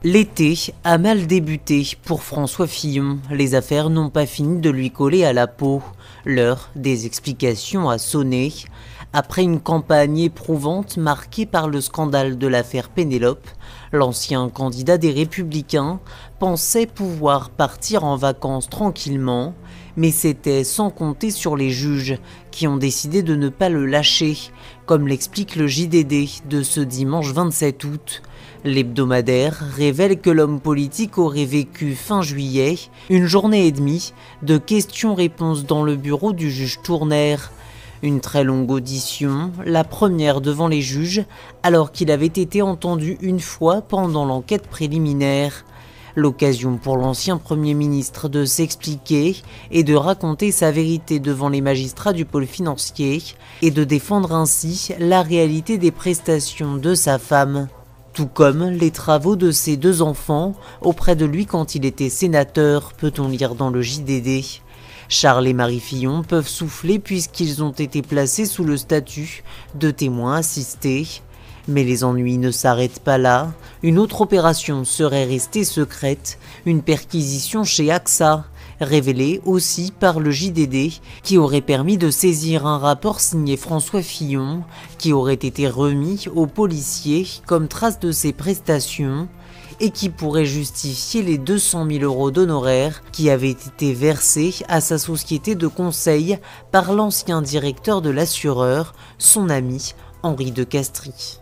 L'été a mal débuté pour François Fillon. Les affaires n'ont pas fini de lui coller à la peau. L'heure des explications a sonné. Après une campagne éprouvante marquée par le scandale de l'affaire Pénélope, l'ancien candidat des Républicains pensait pouvoir partir en vacances tranquillement, mais c'était sans compter sur les juges qui ont décidé de ne pas le lâcher, comme l'explique le JDD de ce dimanche 27 août. L'hebdomadaire révèle que l'homme politique aurait vécu fin juillet une journée et demie de questions-réponses dans le bureau du juge Tournaire. Une très longue audition, la première devant les juges, alors qu'il avait été entendu une fois pendant l'enquête préliminaire. L'occasion pour l'ancien Premier ministre de s'expliquer et de raconter sa vérité devant les magistrats du pôle financier et de défendre ainsi la réalité des prestations de sa femme. Tout comme les travaux de ses deux enfants auprès de lui quand il était sénateur, peut-on lire dans le JDD. Charles et Marie Fillon peuvent souffler puisqu'ils ont été placés sous le statut de témoins assistés. Mais les ennuis ne s'arrêtent pas là. Une autre opération serait restée secrète, une perquisition chez AXA, révélée aussi par le JDD, qui aurait permis de saisir un rapport signé François Fillon, qui aurait été remis aux policiers comme trace de ses prestations, et qui pourrait justifier les 200 000 € d'honoraires qui avaient été versés à sa société de conseil par l'ancien directeur de l'assureur, son ami Henri de Castries.